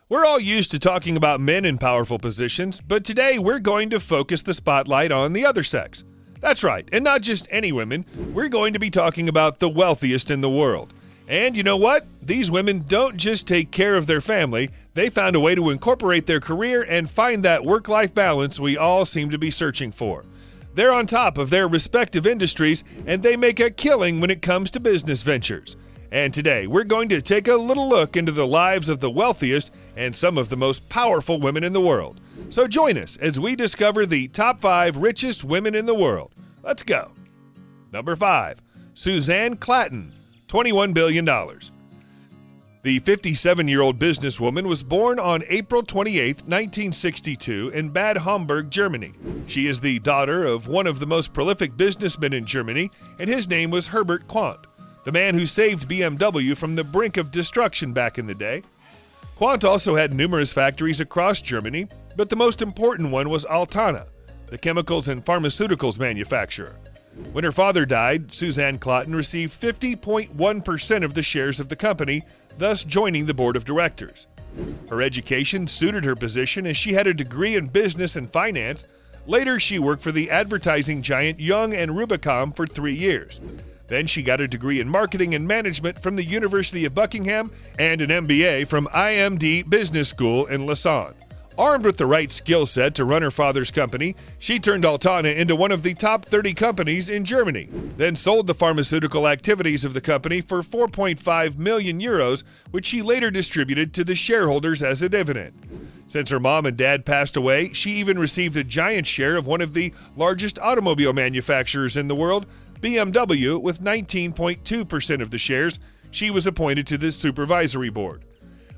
We're all used to talking about men in powerful positions, but today we're going to focus the spotlight on the other sex. That's right, and not just any women. We're going to be talking about the wealthiest in the world. And you know what? These women don't just take care of their family. They found a way to incorporate their career and find that work-life balance we all seem to be searching for. They're on top of their respective industries, and they make a killing when it comes to business ventures. And today, we're going to take a little look into the lives of the wealthiest and some of the most powerful women in the world. So join us as we discover the top 5 richest women in the world. Let's go. Number 5, Suzanne Clayton, $21 billion. The 57-year-old businesswoman was born on April 28, 1962 in Bad Homburg, Germany. She is the daughter of one of the most prolific businessmen in Germany, and his name was Herbert Quandt, the man who saved BMW from the brink of destruction back in the day. Quandt also had numerous factories across Germany, but the most important one was Altana, the chemicals and pharmaceuticals manufacturer. When her father died, Suzanne Clayton received 50.1% of the shares of the company, thus joining the board of directors. Her education suited her position as she had a degree in business and finance. Later, she worked for the advertising giant Young and Rubicam for 3 years. Then she got a degree in marketing and management from the University of Buckingham and an MBA from IMD Business School in Lausanne. Armed with the right skill set to run her father's company, she turned Altana into one of the top 30 companies in Germany, then sold the pharmaceutical activities of the company for 4.5 million euros, which she later distributed to the shareholders as a dividend. Since her mom and dad passed away, she even received a giant share of one of the largest automobile manufacturers in the world, BMW, with 19.2% of the shares. She was appointed to the supervisory board.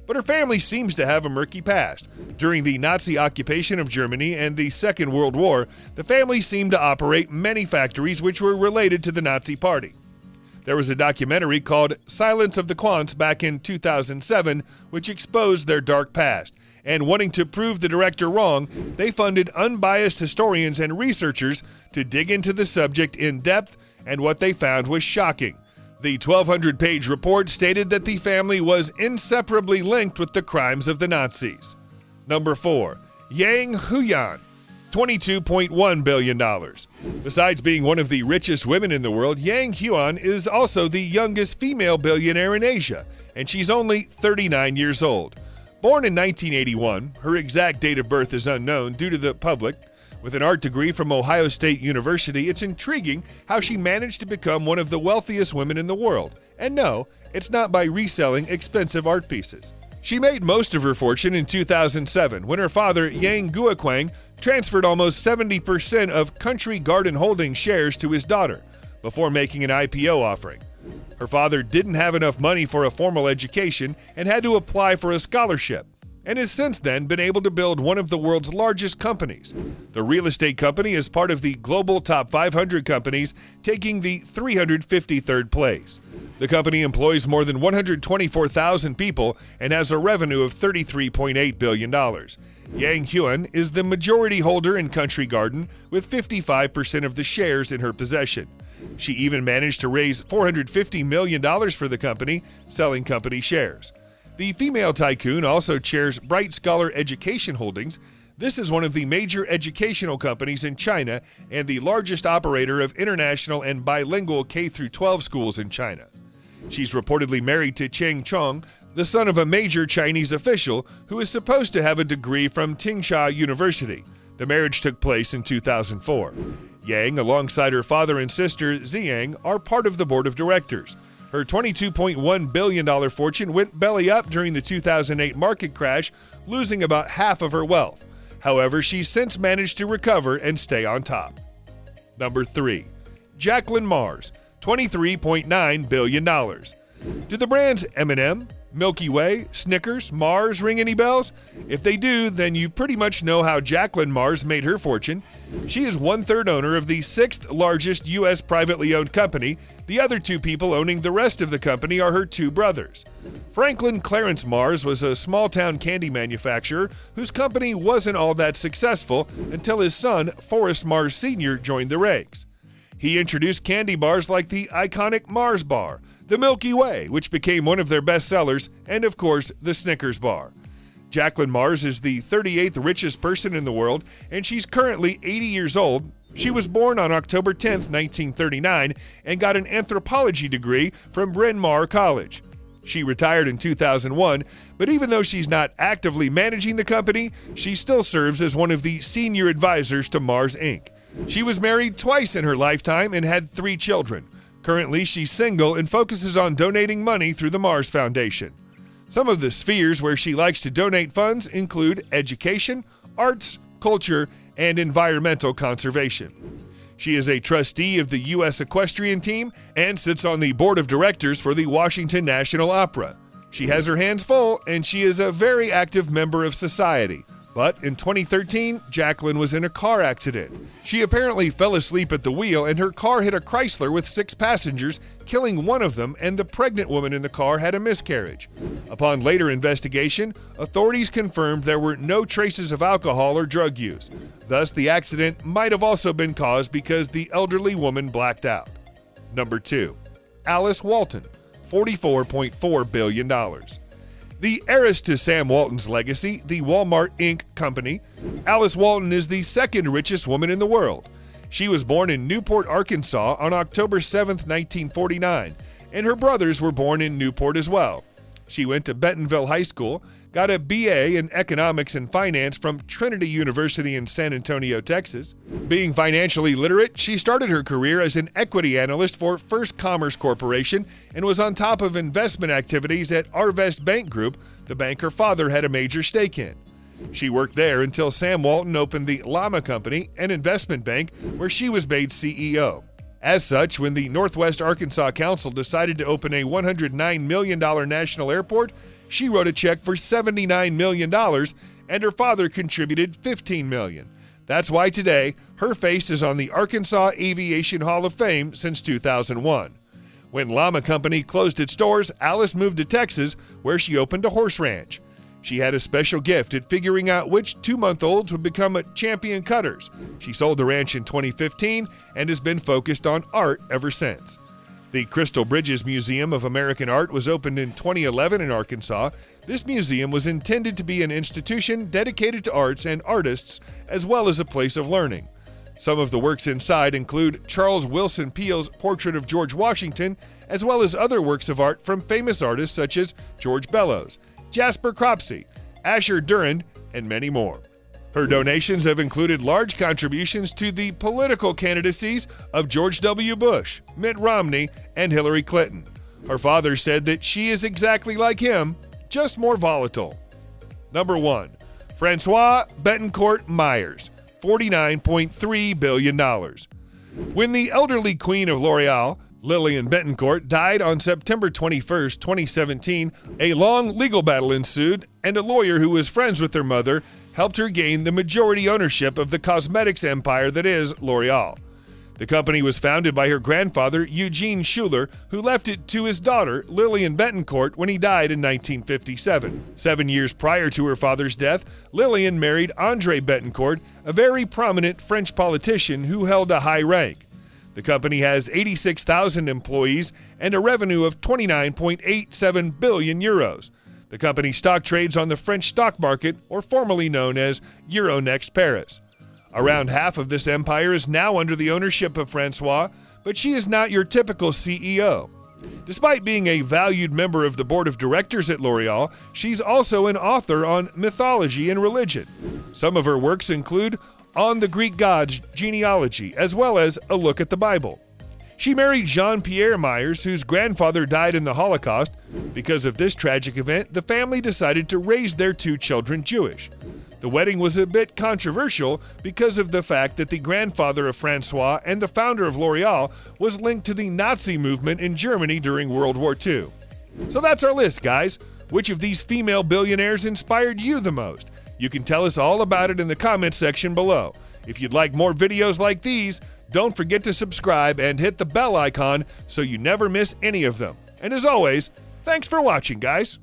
But her family seems to have a murky past. During the Nazi occupation of Germany and the Second World War, the family seemed to operate many factories which were related to the Nazi Party. There was a documentary called Silence of the Quandts back in 2007, which exposed their dark past. And wanting to prove the director wrong, they funded unbiased historians and researchers to dig into the subject in depth, and what they found was shocking. The 1,200-page report stated that the family was inseparably linked with the crimes of the Nazis. Number 4, Yang Huyan, $22.1 billion. Besides being one of the richest women in the world, Yang Huyan is also the youngest female billionaire in Asia, and she's only 39 years old. Born in 1981, her exact date of birth is unknown due to the public. With an art degree from Ohio State University, it's intriguing how she managed to become one of the wealthiest women in the world. And no, it's not by reselling expensive art pieces. She made most of her fortune in 2007 when her father, Yang Guoquang, transferred almost 70% of Country Garden Holdings shares to his daughter before making an IPO offering. Her father didn't have enough money for a formal education and had to apply for a scholarship, and has since then been able to build one of the world's largest companies. The real estate company is part of the global top 500 companies, taking the 353rd place. The company employs more than 124,000 people and has a revenue of $33.8 billion. Yang Huyan is the majority holder in Country Garden, with 55% of the shares in her possession. She even managed to raise $450 million for the company, selling company shares. The female tycoon also chairs Bright Scholar Education Holdings. This is one of the major educational companies in China and the largest operator of international and bilingual K-12 schools in China. She's reportedly married to Cheng Chong, the son of a major Chinese official who is supposed to have a degree from Tingsha University. The marriage took place in 2004. Yang, alongside her father and sister Ziyang, are part of the board of directors. Her $22.1 billion fortune went belly up during the 2008 market crash, losing about half of her wealth. However, she's since managed to recover and stay on top. Number 3, Jacqueline Mars, $23.9 billion. Do the brands M&M, Milky Way, Snickers, Mars ring any bells? If they do, then you pretty much know how Jacqueline Mars made her fortune. She is 1/3 owner of the 6th largest U.S. privately owned company. The other 2 people owning the rest of the company are her 2 brothers. Franklin Clarence Mars was a small-town candy manufacturer whose company wasn't all that successful until his son, Forrest Mars Sr., joined the ranks. He introduced candy bars like the iconic Mars bar, the Milky Way, which became one of their best sellers, and of course, the Snickers bar. Jacqueline Mars is the 38th richest person in the world, and she's currently 80 years old. She was born on October 10, 1939, and got an anthropology degree from Bryn Mawr College. She retired in 2001, but even though she's not actively managing the company, she still serves as one of the senior advisors to Mars Inc. She was married twice in her lifetime and had 3 children. Currently, she's single and focuses on donating money through the Mars Foundation. Some of the spheres where she likes to donate funds include education, arts, culture, and environmental conservation. She is a trustee of the U.S. Equestrian Team and sits on the board of directors for the Washington National Opera. She has her hands full, and she is a very active member of society. But in 2013, Jacqueline was in a car accident. She apparently fell asleep at the wheel, and her car hit a Chrysler with 6 passengers, killing one of them, and the pregnant woman in the car had a miscarriage. Upon later investigation, authorities confirmed there were no traces of alcohol or drug use. Thus, the accident might have also been caused because the elderly woman blacked out. Number 2. Alice Walton, $44.4 billion. The heiress to Sam Walton's legacy, the Walmart Inc. company, Alice Walton is the 2nd richest woman in the world. She was born in Newport, Arkansas on October 7, 1949, and her brothers were born in Newport as well. She went to Bentonville High School, got a BA in Economics and Finance from Trinity University in San Antonio, Texas. Being financially literate, she started her career as an equity analyst for First Commerce Corporation and was on top of investment activities at Arvest Bank Group, the bank her father had a major stake in. She worked there until Sam Walton opened the Llama Company, an investment bank, where she was made CEO. As such, when the Northwest Arkansas Council decided to open a $109 million national airport, she wrote a check for $79 million, and her father contributed $15 million. That's why today, her face is on the Arkansas Aviation Hall of Fame since 2001. When Llama Company closed its doors, Alice moved to Texas, where she opened a horse ranch. She had a special gift at figuring out which 2-month-olds would become champion cutters. She sold the ranch in 2015 and has been focused on art ever since. The Crystal Bridges Museum of American Art was opened in 2011 in Arkansas. This museum was intended to be an institution dedicated to arts and artists, as well as a place of learning. Some of the works inside include Charles Wilson Peale's portrait of George Washington, as well as other works of art from famous artists such as George Bellows, Jasper Cropsey, Asher Durand, and many more. Her donations have included large contributions to the political candidacies of George W. Bush, Mitt Romney, and Hillary Clinton. Her father said that she is exactly like him, just more volatile. Number 1. Francoise Bettencourt Meyers, $49.3 billion. When the elderly queen of L'Oreal, Lillian Bettencourt, died on September 21, 2017, a long legal battle ensued, and a lawyer who was friends with her mother helped her gain the majority ownership of the cosmetics empire that is L'Oreal. The company was founded by her grandfather, Eugene Schuler, who left it to his daughter, Lillian Bettencourt, when he died in 1957. 7 years prior to her father's death, Lillian married André Bettencourt, a very prominent French politician who held a high rank. The company has 86,000 employees and a revenue of 29.87 billion euros. The company's stock trades on the French stock market, or formerly known as Euronext Paris. Around half of this empire is now under the ownership of Francoise, but she is not your typical CEO. Despite being a valued member of the board of directors at L'Oreal, she's also an author on mythology and religion. Some of her works include On the Greek Gods Genealogy, as well as A Look at the Bible. She married Jean-Pierre Meyers, whose grandfather died in the Holocaust. Because of this tragic event, the family decided to raise their 2 children Jewish. The wedding was a bit controversial because of the fact that the grandfather of Francoise and the founder of L'Oreal was linked to the Nazi movement in Germany during World War II. So that's our list, guys. Which of these female billionaires inspired you the most? You can tell us all about it in the comments section below. If you'd like more videos like these, don't forget to subscribe and hit the bell icon so you never miss any of them. And as always, thanks for watching, guys.